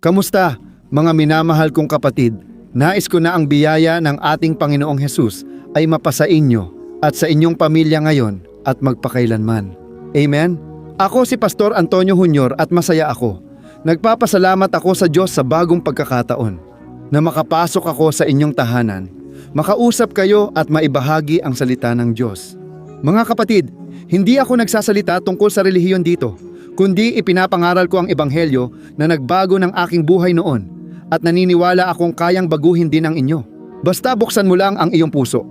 Kamusta, mga minamahal kong kapatid? Nais ko na ang biyaya ng ating Panginoong Hesus ay mapasa inyo at sa inyong pamilya ngayon at magpakailanman. Amen? Ako si Pastor Antonio Jr. at masaya ako. Nagpapasalamat ako sa Diyos sa bagong pagkakataon na makapasok ako sa inyong tahanan, makausap kayo at maibahagi ang salita ng Diyos. Mga kapatid, hindi ako nagsasalita tungkol sa relihiyon dito, kundi ipinapangaral ko ang ebanghelyo na nagbago ng aking buhay noon at naniniwala akong kayang baguhin din ang inyo. Basta buksan mo lang ang iyong puso.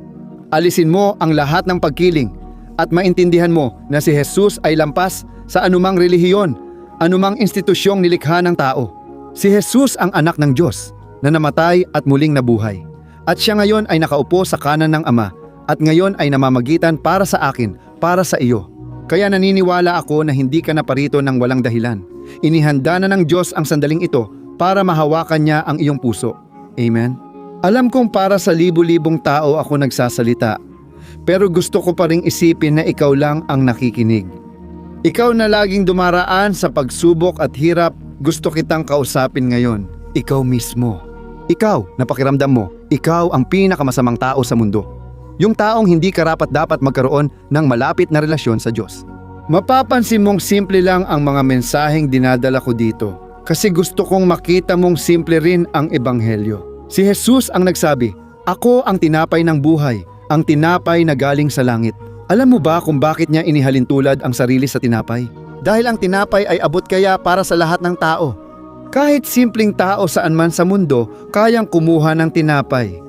Alisin mo ang lahat ng pagkiling at maintindihan mo na si Jesus ay lampas sa anumang relihiyon, anumang institusyong nilikha ng tao. Si Jesus ang anak ng Diyos na namatay at muling nabuhay. At siya ngayon ay nakaupo sa kanan ng Ama at ngayon ay namamagitan para sa akin, para sa iyo. Kaya naniniwala ako na hindi ka naparito ng walang dahilan. Inihanda na ng Diyos ang sandaling ito para mahawakan niya ang iyong puso. Amen? Alam kong para sa libu-libong tao ako nagsasalita, pero gusto ko pa ring isipin na ikaw lang ang nakikinig. Ikaw na laging dumaraan sa pagsubok at hirap, gusto kitang kausapin ngayon. Ikaw mismo. Ikaw, napakiramdam mo, ikaw ang pinakamasamang tao sa mundo. Yung taong hindi karapat-dapat magkaroon ng malapit na relasyon sa Diyos. Mapapansin mong simple lang ang mga mensaheng dinadala ko dito kasi gusto kong makita mong simple rin ang ebanghelyo. Si Jesus ang nagsabi, "Ako ang tinapay ng buhay, ang tinapay na galing sa langit." Alam mo ba kung bakit niya inihalin tulad ang sarili sa tinapay? Dahil ang tinapay ay abot kaya para sa lahat ng tao. Kahit simpleng tao saan man sa mundo, kayang kumuha ng tinapay.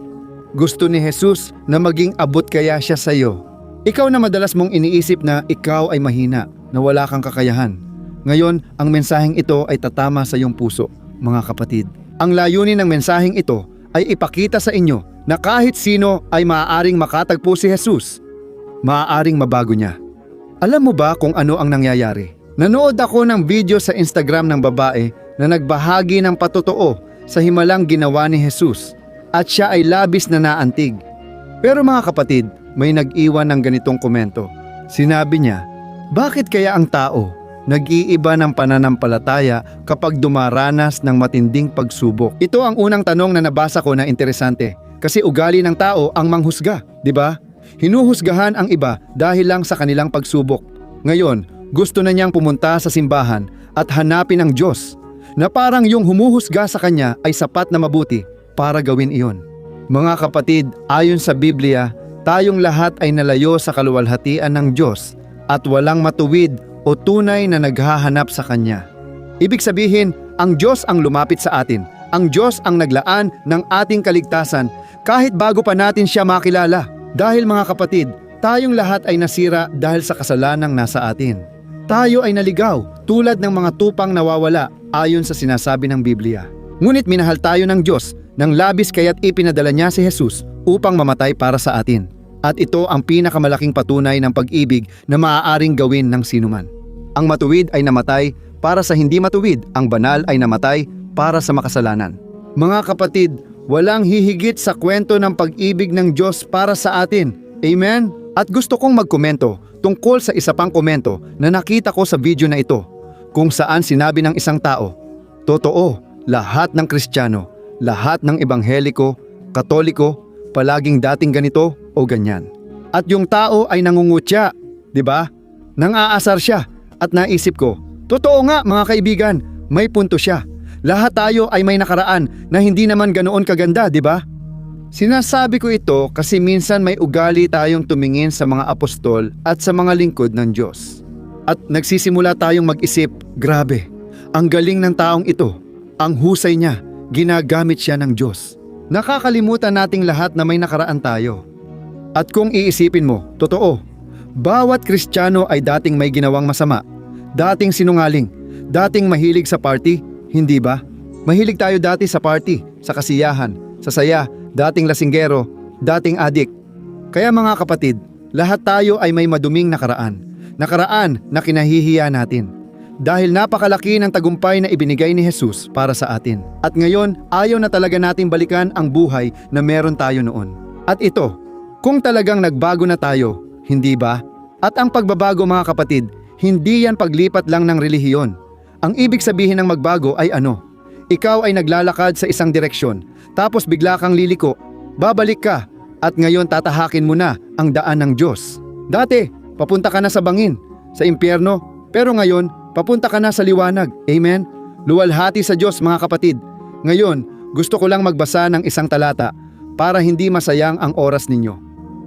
Gusto ni Jesus na maging abot kaya siya sa iyo. Ikaw na madalas mong iniisip na ikaw ay mahina, na wala kang kakayahan. Ngayon, ang mensaheng ito ay tatama sa iyong puso, mga kapatid. Ang layunin ng mensaheng ito ay ipakita sa inyo na kahit sino ay maaaring makatagpo si Jesus. Maaaring mabago niya. Alam mo ba kung ano ang nangyayari? Nanood ako ng video sa Instagram ng babae na nagbahagi ng patotoo sa himalang ginawa ni Jesus. At siya ay labis na naantig. Pero mga kapatid, may nag-iwan ng ganitong komento. Sinabi niya, bakit kaya ang tao nag-iiba ng pananampalataya kapag dumaranas ng matinding pagsubok? Ito ang unang tanong na nabasa ko na interesante. Kasi ugali ng tao ang manghusga, di ba? Hinuhusgahan ang iba dahil lang sa kanilang pagsubok. Ngayon, gusto na niyang pumunta sa simbahan at hanapin ang Diyos na parang yung humuhusga sa kanya ay sapat na mabuti para gawin iyon. Mga kapatid, ayon sa Biblia, tayong lahat ay nalayo sa kaluwalhatian ng Diyos at walang matuwid o tunay na naghahanap sa Kanya. Ibig sabihin, ang Diyos ang lumapit sa atin. Ang Diyos ang naglaan ng ating kaligtasan kahit bago pa natin siya makilala. Dahil mga kapatid, tayong lahat ay nasira dahil sa kasalanang nasa atin. Tayo ay naligaw tulad ng mga tupang nawawala ayon sa sinasabi ng Biblia. Ngunit minahal tayo ng Diyos ng labis kaya't ipinadala niya si Jesus upang mamatay para sa atin. At ito ang pinakamalaking patunay ng pag-ibig na maaaring gawin ng sinuman. Ang matuwid ay namatay para sa hindi matuwid, ang banal ay namatay para sa makasalanan. Mga kapatid, walang hihigit sa kwento ng pag-ibig ng Diyos para sa atin. Amen? At gusto kong magkomento tungkol sa isa pang komento na nakita ko sa video na ito, kung saan sinabi ng isang tao, "Totoo, lahat ng Kristiyano, lahat ng Ebangheliko, Katoliko, palaging dating ganito o ganyan." At yung tao ay nangungutya, di ba? Nang-aasar siya at naisip ko, totoo nga mga kaibigan, may punto siya. Lahat tayo ay may nakaraan na hindi naman ganoon kaganda, di ba? Sinasabi ko ito kasi minsan may ugali tayong tumingin sa mga apostol at sa mga lingkod ng Diyos. At nagsisimula tayong mag-isip, grabe, ang galing ng taong ito, ang husay niya, ginagamit siya ng Diyos. Nakakalimutan nating lahat na may nakaraan tayo. At kung iisipin mo, totoo, bawat Kristiyano ay dating may ginawang masama, dating sinungaling, dating mahilig sa party, hindi ba? Mahilig tayo dati sa party, sa kasiyahan, sa saya, dating lasinggero, dating adik. Kaya mga kapatid, lahat tayo ay may maduming nakaraan. Nakaraan na kinahihiya natin. Dahil napakalaki ng tagumpay na ibinigay ni Jesus para sa atin. At ngayon, ayaw na talaga nating balikan ang buhay na meron tayo noon. At ito, kung talagang nagbago na tayo, hindi ba? At ang pagbabago mga kapatid, hindi yan paglipat lang ng relihiyon. Ang ibig sabihin ng magbago ay ano? ikaw ay naglalakad sa isang direksyon, tapos bigla kang liliko, babalik ka, at ngayon tatahakin mo na ang daan ng Diyos. Dati, papunta ka na sa bangin, sa impyerno, pero ngayon, papunta ka na sa liwanag. Amen? Luwalhati sa Diyos mga kapatid. Ngayon, gusto ko lang magbasa ng isang talata para hindi masayang ang oras ninyo.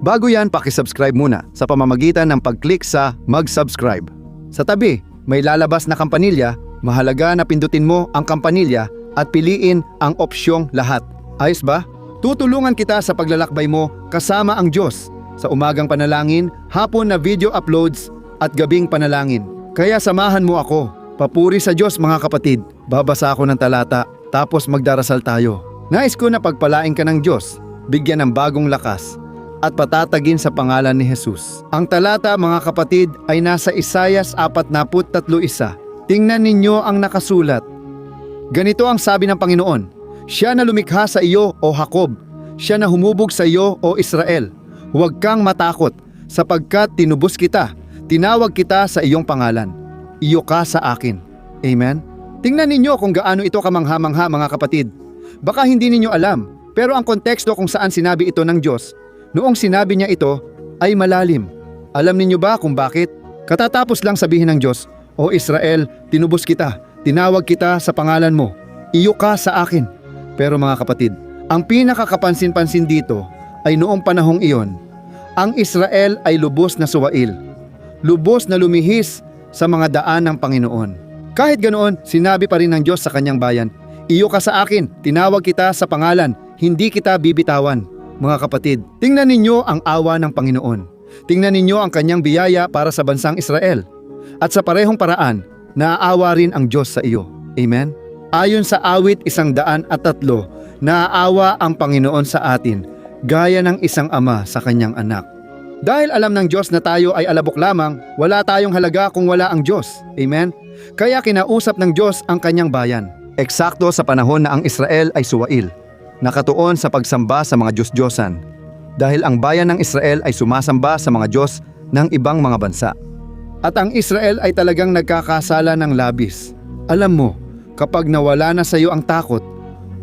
Bago yan, pakisubscribe muna sa pamamagitan ng pag-click sa mag-subscribe. Sa tabi, may lalabas na kampanilya, mahalaga na pindutin mo ang kampanilya at piliin ang opsyong lahat. Ayos ba? Tutulungan kita sa paglalakbay mo kasama ang Diyos sa umagang panalangin, hapon na video uploads at gabing panalangin. Kaya samahan mo ako. Papuri sa Diyos mga kapatid. Babasa ako ng talata, tapos magdarasal tayo. Nais ko na pagpalain ka ng Diyos, bigyan ng bagong lakas, at patatagin sa pangalan ni Jesus. Ang talata mga kapatid ay nasa Isaias 43:1. Tingnan ninyo ang nakasulat. Ganito ang sabi ng Panginoon, siya na lumikha sa iyo o Jacob, siya na humubog sa iyo o Israel. Huwag kang matakot, sapagkat tinubos kita, tinawag kita sa iyong pangalan. Iyo ka sa akin. Amen? Tingnan ninyo kung gaano ito kamangha-mangha mga kapatid. Baka hindi ninyo alam, pero ang konteksto kung saan sinabi ito ng Diyos, noong sinabi niya ito, ay malalim. Alam ninyo ba kung bakit? Katatapos lang sabihin ng Diyos, O Israel, tinubos kita, tinawag kita sa pangalan mo. Iyo ka sa akin. Pero mga kapatid, ang pinakakapansin-pansin dito ay noong panahong iyon, ang Israel ay lubos na suwail, lubos na lumihis sa mga daan ng Panginoon. Kahit ganoon, sinabi pa rin ng Diyos sa kanyang bayan, iyo ka sa akin, tinawag kita sa pangalan, hindi kita bibitawan. Mga kapatid, tingnan ninyo ang awa ng Panginoon. Tingnan ninyo ang kanyang biyaya para sa bansang Israel. At sa parehong paraan, naaawa rin ang Diyos sa iyo. Amen? Ayon sa awit 103, naaawa ang Panginoon sa atin, gaya ng isang ama sa kanyang anak. Dahil alam ng Diyos na tayo ay alabok lamang, wala tayong halaga kung wala ang Diyos. Amen? Kaya kinausap ng Diyos ang kanyang bayan. Eksakto sa panahon na ang Israel ay suwail, nakatuon sa pagsamba sa mga Diyos-Diyosan. Dahil ang bayan ng Israel ay sumasamba sa mga Diyos ng ibang mga bansa. At ang Israel ay talagang nagkakasala ng labis. Alam mo, kapag nawala na sa iyo ang takot,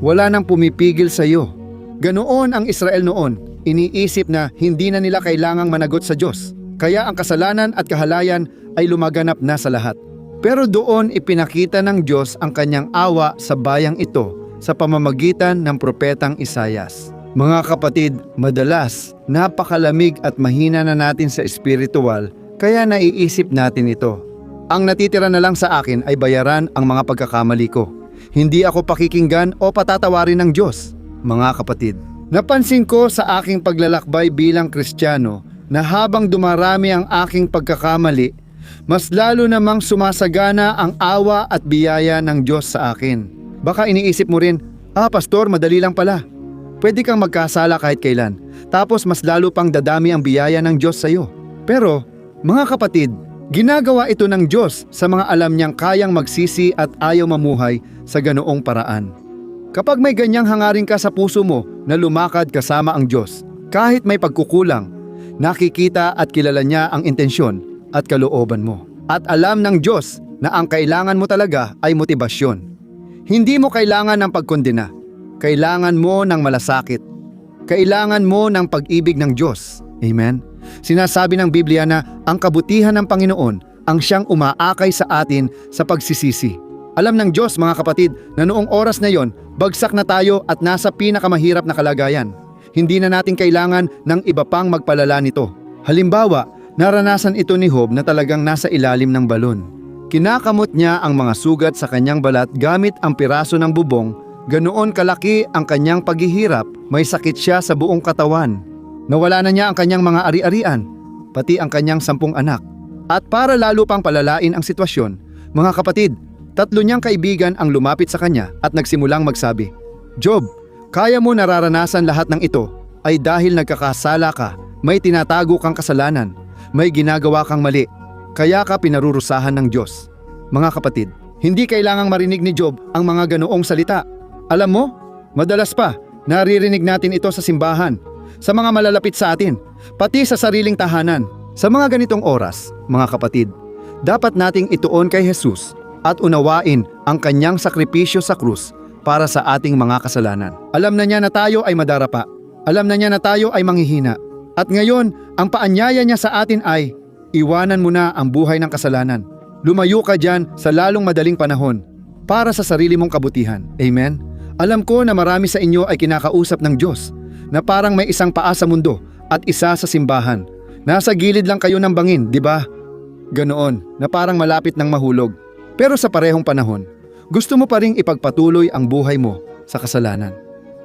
wala nang pumipigil sa iyo. Ganoon ang Israel noon. Iniisip na hindi na nila kailangang managot sa Diyos. Kaya ang kasalanan at kahalayan ay lumaganap na sa lahat. Pero doon ipinakita ng Diyos ang kanyang awa sa bayang ito sa pamamagitan ng propetang Isaias. Mga kapatid, madalas napakalamig at mahina na natin sa espiritual, kaya naiisip natin ito. Ang natitira na lang sa akin ay bayaran ang mga pagkakamali ko. Hindi ako pakikinggan o patatawarin ng Diyos. Mga kapatid, napansin ko sa aking paglalakbay bilang Kristiyano na habang dumarami ang aking pagkakamali, mas lalo namang sumasagana ang awa at biyaya ng Diyos sa akin. Baka iniisip mo rin, pastor, madali lang pala. Pwede kang magkasala kahit kailan, tapos mas lalo pang dadami ang biyaya ng Diyos sa iyo. Pero, mga kapatid, ginagawa ito ng Diyos sa mga alam niyang kayang magsisi at ayaw mamuhay sa ganoong paraan. Kapag may ganyang hangarin ka sa puso mo na lumakad kasama ang Diyos, kahit may pagkukulang, nakikita at kilala niya ang intensyon at kalooban mo. At alam ng Diyos na ang kailangan mo talaga ay motibasyon. Hindi mo kailangan ng pagkondena. Kailangan mo ng malasakit. Kailangan mo ng pag-ibig ng Diyos. Amen? Sinasabi ng Biblia na ang kabutihan ng Panginoon ang siyang umaakay sa atin sa pagsisisi. Alam ng Diyos mga kapatid na noong oras na yon, bagsak na tayo at nasa pinakamahirap na kalagayan. Hindi na natin kailangan ng iba pang magpalala nito. Halimbawa, naranasan ito ni Job na talagang nasa ilalim ng balon. Kinakamot niya ang mga sugat sa kanyang balat gamit ang piraso ng bubong. Ganoon kalaki ang kanyang paghihirap, may sakit siya sa buong katawan. Nawala na niya ang kanyang mga ari-arian, pati ang kanyang 10 anak. At para lalo pang palalain ang sitwasyon, mga kapatid, 3 niyang kaibigan ang lumapit sa kanya at nagsimulang magsabi, Job, kaya mo nararanasan lahat ng ito ay dahil nagkakasala ka, may tinatago kang kasalanan, may ginagawa kang mali, kaya ka pinarurusahan ng Diyos. Mga kapatid, hindi kailangang marinig ni Job ang mga ganoong salita. Alam mo, madalas pa, naririnig natin ito sa simbahan, sa mga malalapit sa atin, pati sa sariling tahanan. Sa mga ganitong oras, mga kapatid, dapat nating ituon kay Jesus at unawain ang kanyang sakripisyo sa krus para sa ating mga kasalanan. Alam na niya na tayo ay madarapa. Alam na niya na tayo ay manghihina. At ngayon, ang paanyaya niya sa atin ay, iwanan mo na ang buhay ng kasalanan. Lumayo ka dyan sa lalong madaling panahon para sa sarili mong kabutihan. Amen? Alam ko na marami sa inyo ay kinakausap ng Diyos na parang may isang paa sa mundo at isa sa simbahan. Nasa gilid lang kayo ng bangin, di ba? Ganoon, na parang malapit ng mahulog. Pero sa parehong panahon, gusto mo pa ring ipagpatuloy ang buhay mo sa kasalanan.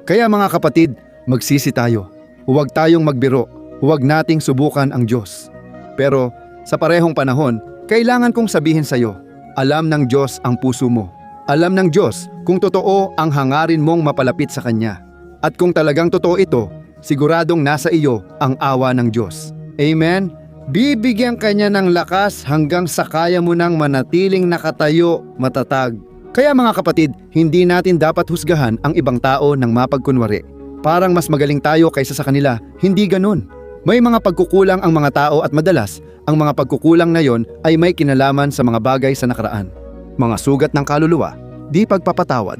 Kaya mga kapatid, magsisi tayo. Huwag tayong magbiro. Huwag nating subukan ang Diyos. Pero sa parehong panahon, kailangan kong sabihin sa iyo, alam ng Diyos ang puso mo. Alam ng Diyos kung totoo ang hangarin mong mapalapit sa Kanya. At kung talagang totoo ito, siguradong nasa iyo ang awa ng Diyos. Amen? Bibigyan ka niya ng lakas hanggang sa kaya mo nang manatiling nakatayo, matatag. Kaya mga kapatid, hindi natin dapat husgahan ang ibang tao ng mapagkunwari. Parang mas magaling tayo kaysa sa kanila. Hindi ganun. May mga pagkukulang ang mga tao at madalas, ang mga pagkukulang na yon ay may kinalaman sa mga bagay sa nakaraan. Mga sugat ng kaluluwa, di pagpapatawad.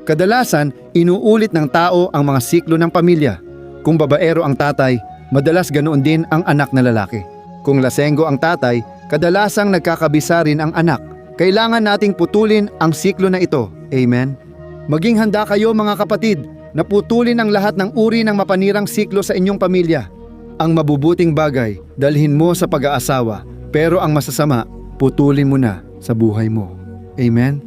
Kadalasan, inuulit ng tao ang mga siklo ng pamilya. Kung babaero ang tatay, madalas ganoon din ang anak na lalaki. Kung lasenggo ang tatay, kadalasang nagkakabisa rin ang anak. Kailangan nating putulin ang siklo na ito. Amen? Maging handa kayo mga kapatid na putulin ang lahat ng uri ng mapanirang siklo sa inyong pamilya. Ang mabubuting bagay, dalhin mo sa pag-aasawa, pero ang masasama, putulin mo na sa buhay mo. Amen?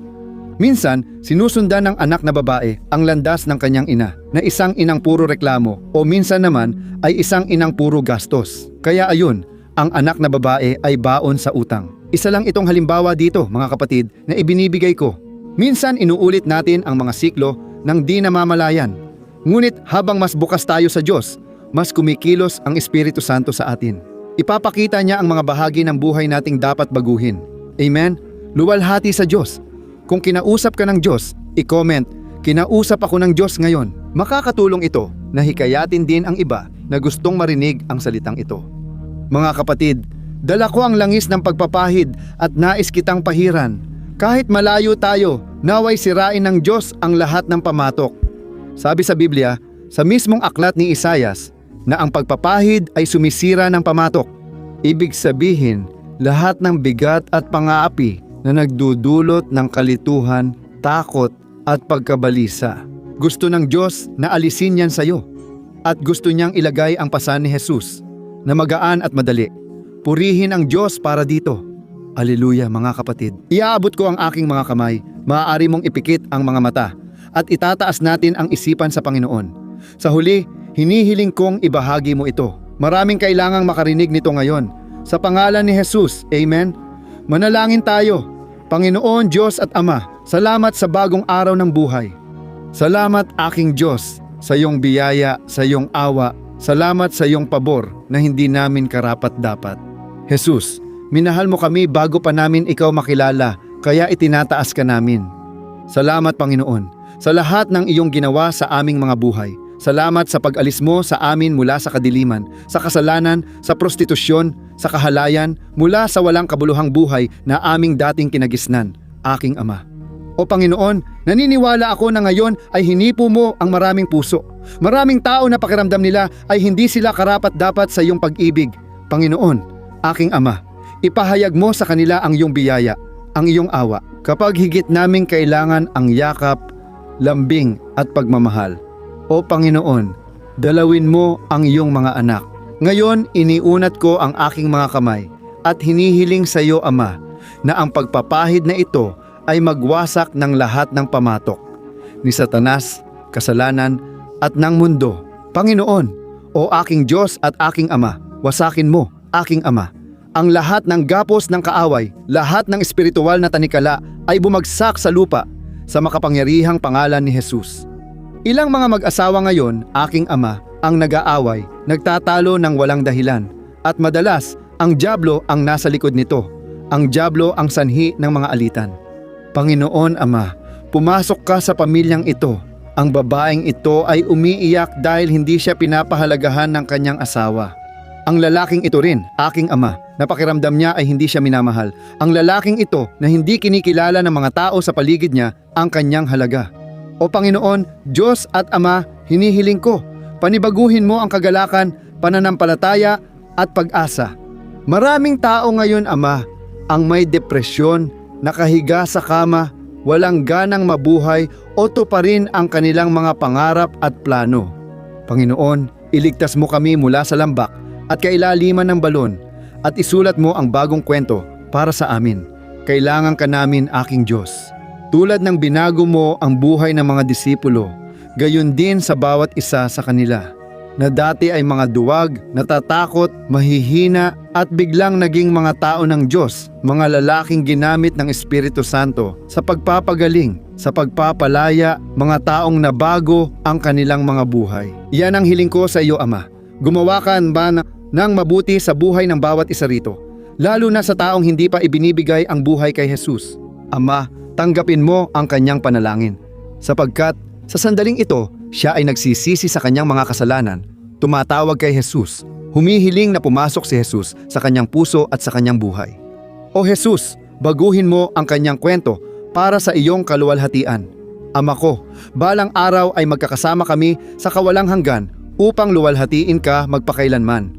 Minsan, sinusundan ng anak na babae ang landas ng kanyang ina na isang inang puro reklamo o minsan naman ay isang inang puro gastos. Kaya ayun, ang anak na babae ay baon sa utang. Isa lang itong halimbawa dito mga kapatid na ibinibigay ko. Minsan inuulit natin ang mga siklo ng di namamalayan. Ngunit habang mas bukas tayo sa Diyos, mas kumikilos ang Espiritu Santo sa atin. Ipapakita niya ang mga bahagi ng buhay nating dapat baguhin. Amen? Luwalhati sa Diyos. Kung kinausap ka ng Diyos, i-comment, kinausap ako ng Diyos ngayon. Makakatulong ito na hikayatin din ang iba na gustong marinig ang salitang ito. Mga kapatid, dala ko ang langis ng pagpapahid at nais kitang pahiran. Kahit malayo tayo, naway sirain ng Diyos ang lahat ng pamatok. Sabi sa Biblia, sa mismong aklat ni Isaias, na ang pagpapahid ay sumisira ng pamatok. Ibig sabihin, lahat ng bigat at pang-aapi na nagdudulot ng kalituhan, takot at pagkabalisa. Gusto ng Diyos na alisin yan sa iyo. At gusto niyang ilagay ang pasan ni Jesus na magaan at madali. Purihin ang Diyos para dito. Aleluya mga kapatid. Iaabot ko ang aking mga kamay. Maaari mong ipikit ang mga mata at itataas natin ang isipan sa Panginoon. Sa huli, hinihiling kong ibahagi mo ito. Maraming kailangang makarinig nito ngayon. Sa pangalan ni Jesus, Amen? Manalangin tayo. Panginoon, Diyos at Ama, salamat sa bagong araw ng buhay. Salamat aking Diyos sa iyong biyaya, sa iyong awa. Salamat sa iyong pabor na hindi namin karapat-dapat. Jesus, minahal mo kami bago pa namin ikaw makilala, kaya itinataas ka namin. Salamat Panginoon sa lahat ng iyong ginawa sa aming mga buhay. Salamat sa pag-alis mo sa amin mula sa kadiliman, sa kasalanan, sa prostitusyon, sa kahalayan, mula sa walang kabuluhang buhay na aming dating kinagisnan, aking Ama. O Panginoon, naniniwala ako na ngayon ay hinipo mo ang maraming puso. Maraming tao na pakiramdam nila ay hindi sila karapat-dapat sa iyong pag-ibig. Panginoon, aking Ama, ipahayag mo sa kanila ang iyong biyaya, ang iyong awa, kapag higit naming kailangan ang yakap, lambing at pagmamahal. O Panginoon, dalawin mo ang iyong mga anak. Ngayon, iniunat ko ang aking mga kamay at hinihiling sa iyo, Ama, na ang pagpapahid na ito ay magwasak ng lahat ng pamatok ni Satanas, kasalanan at ng mundo. Panginoon, o aking Diyos at aking Ama, wasakin mo, aking Ama. Ang lahat ng gapos ng kaaway, lahat ng espiritual na tanikala ay bumagsak sa lupa sa makapangyarihang pangalan ni Jesus. Ilang mga mag-asawa ngayon, aking Ama, ang nag-aaway, nagtatalo ng walang dahilan. At madalas, ang dyablo ang nasa likod nito. Ang dyablo ang sanhi ng mga alitan. Panginoon Ama, pumasok ka sa pamilyang ito. Ang babaeng ito ay umiiyak dahil hindi siya pinapahalagahan ng kanyang asawa. Ang lalaking ito rin, aking Ama, na pakiramdam niya ay hindi siya minamahal. Ang lalaking ito na hindi kinikilala ng mga tao sa paligid niya ang kanyang halaga. O Panginoon, Diyos at Ama, hinihiling ko, panibaguhin mo ang kagalakan, pananampalataya at pag-asa. Maraming tao ngayon, Ama, ang may depresyon, nakahiga sa kama, walang ganang mabuhay o tuparin ang kanilang mga pangarap at plano. Panginoon, iligtas mo kami mula sa lambak at kailaliman ng balon at isulat mo ang bagong kwento para sa amin. Kailangan ka namin, aking Diyos. Tulad ng binago mo ang buhay ng mga disipulo, gayon din sa bawat isa sa kanila, na dati ay mga duwag, natatakot, mahihina at biglang naging mga tao ng Diyos, mga lalaking ginamit ng Espiritu Santo sa pagpapagaling, sa pagpapalaya, mga taong nabago ang kanilang mga buhay. Yan ang hiling ko sa iyo, Ama. Gumawa ka ba ng mabuti sa buhay ng bawat isa rito, lalo na sa taong hindi pa ibinibigay ang buhay kay Jesus. Ama, tanggapin mo ang kanyang panalangin, sapagkat sa sandaling ito, siya ay nagsisisi sa kanyang mga kasalanan, tumatawag kay Jesus, humihiling na pumasok si Jesus sa kanyang puso at sa kanyang buhay. O Jesus, baguhin mo ang kanyang kwento para sa iyong kaluwalhatian. Ama ko, balang araw ay magkakasama kami sa kawalang hanggan upang luwalhatiin ka magpakailanman.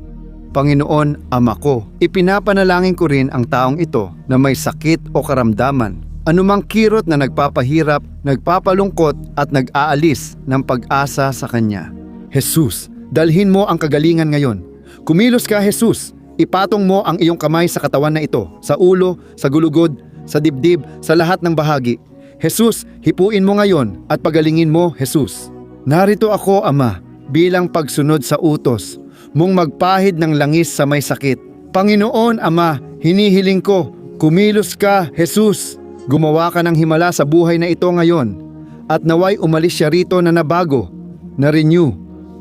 Panginoon, Ama ko, ipinapanalangin ko rin ang taong ito na may sakit o karamdaman, anumang kirot na nagpapahirap, nagpapalungkot at nag-aalis ng pag-asa sa kanya. Jesus, dalhin mo ang kagalingan ngayon. Kumilos ka, Jesus. Ipatong mo ang iyong kamay sa katawan na ito, sa ulo, sa gulugod, sa dibdib, sa lahat ng bahagi. Jesus, hipuin mo ngayon at pagalingin mo, Jesus. Narito ako, Ama, bilang pagsunod sa utos mong magpahid ng langis sa may sakit. Panginoon, Ama, hinihiling ko, kumilos ka, Jesus. Gumawa ka ng himala sa buhay na ito ngayon at naway umalis siya rito na nabago, na renew,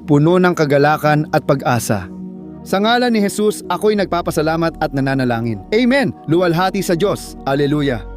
puno ng kagalakan at pag-asa. Sa ngalan ni Jesus, ako'y nagpapasalamat at nananalangin. Amen! Luwalhati sa Diyos. Alleluia!